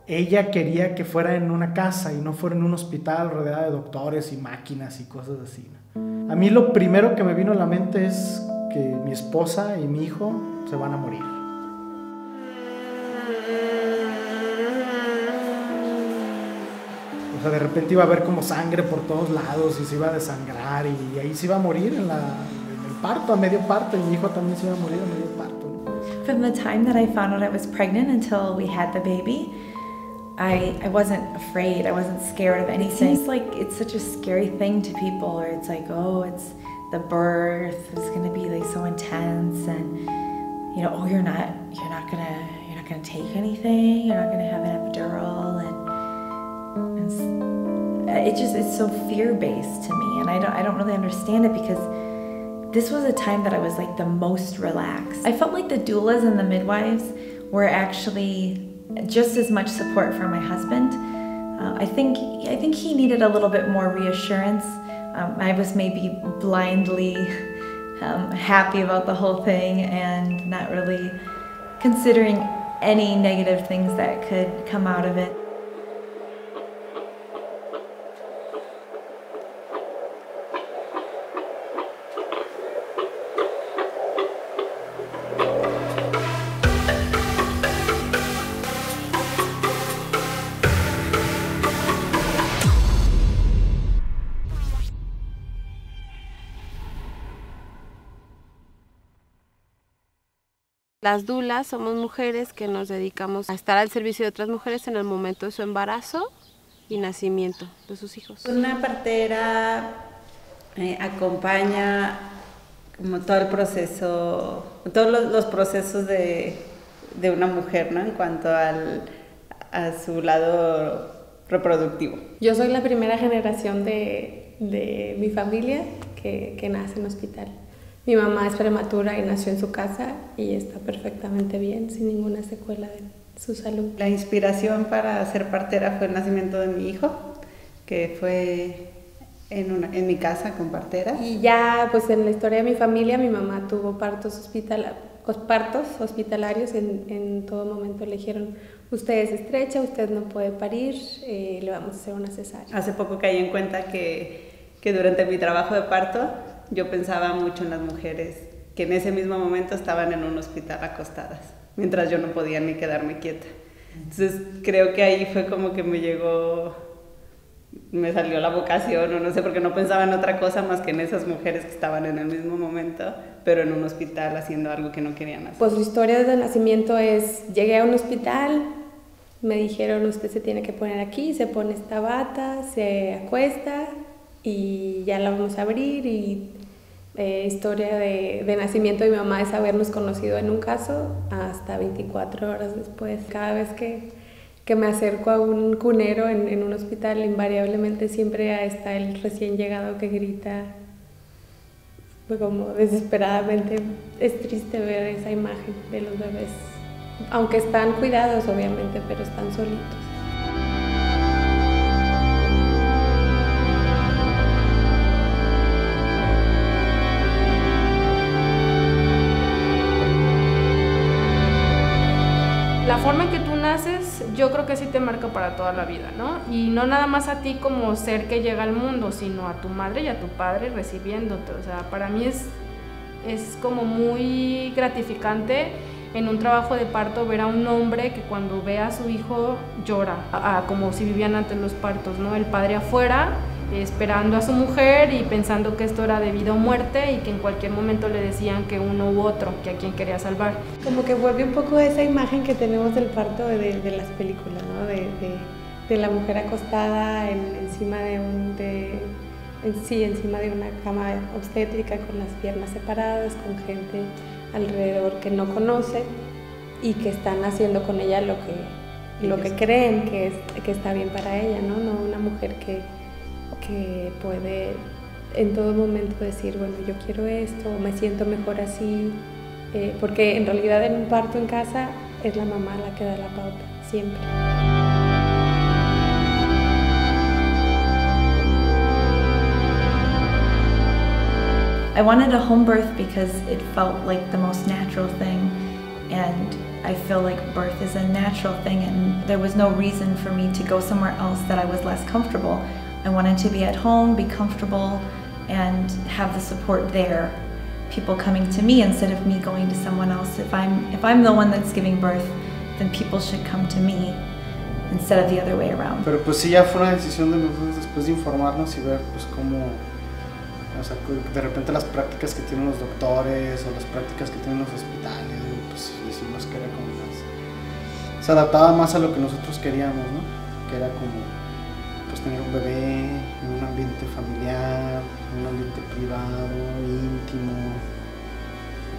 ella quería que fuera en una casa y no fuera en un hospital rodeada de doctores y máquinas y cosas así, ¿no? A mí lo primero que me vino a la mente es que mi esposa y mi hijo se van a morir. O sea, de repente iba a haber como sangre por todos lados y se iba a desangrar y ahí se iba a morir en el parto, a medio parto, y mi hijo también se iba a morir a medio parto, ¿no? From the time that I found out I was pregnant until we had the baby, I wasn't afraid, I wasn't scared of anything. It seems like it's such a scary thing to people, or it's like, oh, it's the birth is gonna be like so intense, and you know, oh, you're not gonna take anything, you're not gonna have an epidural, and it's so fear-based to me, and I don't really understand it, because this was a time that I was like the most relaxed. I felt like the doulas and the midwives were actually just as much support for my husband. I think he needed a little bit more reassurance. I was maybe blindly happy about the whole thing and not really considering any negative things that could come out of it. Las dulas somos mujeres que nos dedicamos a estar al servicio de otras mujeres en el momento de su embarazo y nacimiento de sus hijos. Una partera acompaña como todo el proceso, todos los procesos de una mujer, ¿no? En cuanto a su lado reproductivo. Yo soy la primera generación de mi familia que nace en hospital. Mi mamá es prematura y nació en su casa y está perfectamente bien, sin ninguna secuela de su salud. La inspiración para ser partera fue el nacimiento de mi hijo, que fue en mi casa con partera. Y ya, pues en la historia de mi familia, mi mamá tuvo partos hospitalarios. En todo momento le dijeron, usted es estrecha, usted no puede parir, le vamos a hacer una cesárea. Hace poco caí en cuenta que durante mi trabajo de parto, yo pensaba mucho en las mujeres que en ese mismo momento estaban en un hospital acostadas, mientras yo no podía ni quedarme quieta. Entonces creo que ahí fue como que me salió la vocación, o no sé, porque no pensaba en otra cosa más que en esas mujeres que estaban en el mismo momento, pero en un hospital haciendo algo que no querían hacer. Pues su historia desde el nacimiento es, llegué a un hospital, me dijeron, usted se tiene que poner aquí, se pone esta bata, se acuesta y ya la vamos a abrir. Y historia de nacimiento de mi mamá es habernos conocido en un caso hasta 24 horas después. Cada vez que me acerco a un cunero en un hospital, invariablemente siempre está el recién llegado que grita, pues como desesperadamente. Es triste ver esa imagen de los bebés, aunque están cuidados obviamente, pero están solitos. La forma en que tú naces, yo creo que sí te marca para toda la vida, ¿no? Y no nada más a ti como ser que llega al mundo, sino a tu madre y a tu padre recibiéndote. O sea, para mí es como muy gratificante en un trabajo de parto ver a un hombre que cuando ve a su hijo llora, como si vivían antes los partos, ¿no? El padre afuera, esperando a su mujer y pensando que esto era de vida o muerte y que en cualquier momento le decían que uno u otro, que a quien quería salvar. Como que vuelve un poco esa imagen que tenemos del parto de las películas, ¿no? De la mujer acostada encima de una cama obstétrica con las piernas separadas, con gente alrededor que no conoce y que están haciendo con ella lo que creen que está bien para ella, ¿no? No una mujer que puede en todo momento decir, bueno, yo quiero esto, me siento mejor así, porque en realidad en un parto en casa es la mamá la que da la pauta, siempre. I wanted a home birth because it felt like the most natural thing, and I feel like birth is a natural thing and there was no reason for me to go somewhere else that I was less comfortable. I wanted to be at home, be comfortable, and have the support there. People coming to me instead of me going to someone else. If I'm the one that's giving birth, then people should come to me instead of the other way around. Pero pues sí, ya fue una decisión de nosotros después de informarnos y ver pues cómo, o sea, de repente las prácticas que tienen los doctores o las prácticas que tienen los hospitales, pues decimos que era como más, se adaptaba más a lo que nosotros queríamos, ¿no? Que era como pues tener un bebé en un ambiente familiar, en un ambiente privado, íntimo,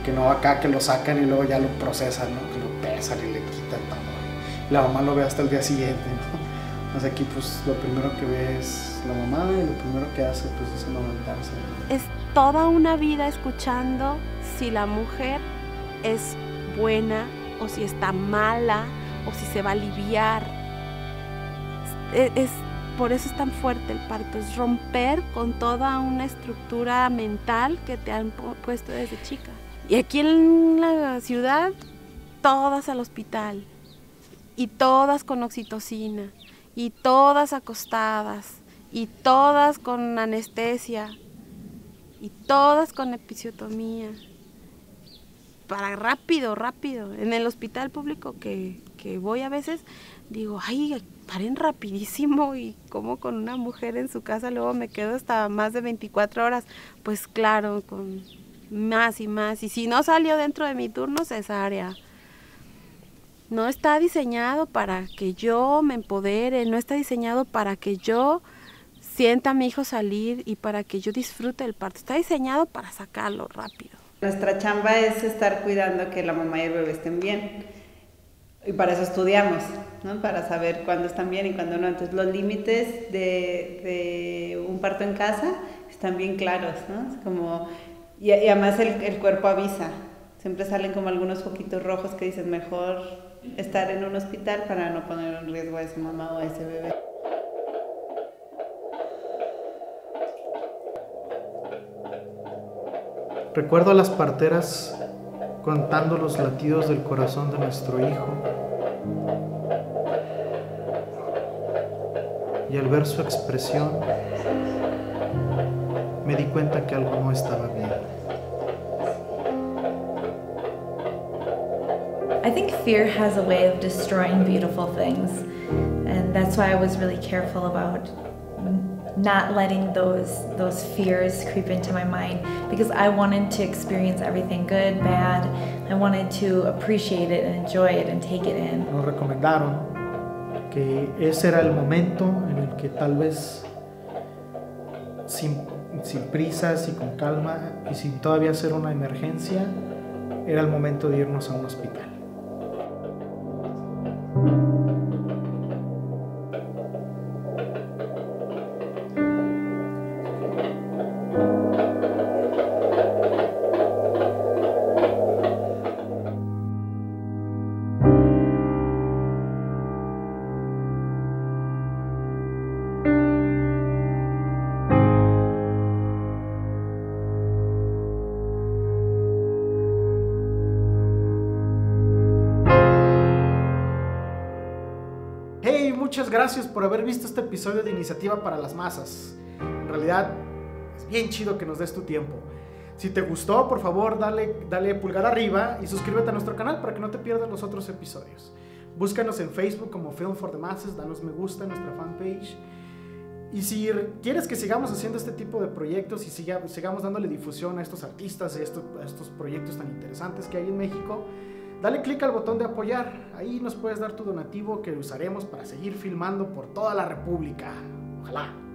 que no acá que lo sacan y luego ya lo procesan, ¿no? Que lo pesan y le quitan todo. La mamá lo ve hasta el día siguiente, ¿no? O sea, aquí pues lo primero que ve es la mamá y lo primero que hace pues es amamantarse, ¿no? Es toda una vida escuchando si la mujer es buena o si está mala o si se va a aliviar. Por eso es tan fuerte el parto, es romper con toda una estructura mental que te han puesto desde chica. Y aquí en la ciudad, todas al hospital, y todas con oxitocina, y todas acostadas, y todas con anestesia, y todas con episiotomía. Para rápido. En el hospital público que voy a veces, digo, ay, paren rapidísimo, y como con una mujer en su casa luego me quedo hasta más de 24 horas. Pues claro, con más y más. Y si no salió dentro de mi turno, cesárea. No está diseñado para que yo me empodere, no está diseñado para que yo sienta a mi hijo salir y para que yo disfrute el parto. Está diseñado para sacarlo rápido. Nuestra chamba es estar cuidando que la mamá y el bebé estén bien. Y para eso estudiamos, ¿no? Para saber cuándo están bien y cuándo no. Entonces los límites de un parto en casa están bien claros, ¿no? Es como, y además el cuerpo avisa. Siempre salen como algunos foquitos rojos que dicen mejor estar en un hospital para no poner en riesgo a esa mamá o a ese bebé. Recuerdo a las parteras contando los latidos del corazón de nuestro hijo, y al ver su expresión me di cuenta que algo no estaba bien. I think fear has a way of destroying beautiful things, and that's why I was really careful about not letting those fears creep into my mind, because I wanted to experience everything good, bad. I wanted to appreciate it and enjoy it and take it in. Nos recomendaron que ese era el momento en el que tal vez sin prisas y con calma y sin todavía ser una emergencia, era el momento de irnos a un hospital. Muchas gracias por haber visto este episodio de Iniciativa para las Masas. En realidad es bien chido que nos des tu tiempo. Si te gustó, por favor dale pulgar arriba y suscríbete a nuestro canal para que no te pierdas los otros episodios. Búscanos en Facebook como Film for the Masses, danos me gusta en nuestra fanpage. Y si quieres que sigamos haciendo este tipo de proyectos y sigamos dándole difusión a estos artistas, a estos proyectos tan interesantes que hay en México, dale clic al botón de apoyar. Ahí nos puedes dar tu donativo que usaremos para seguir filmando por toda la República. Ojalá.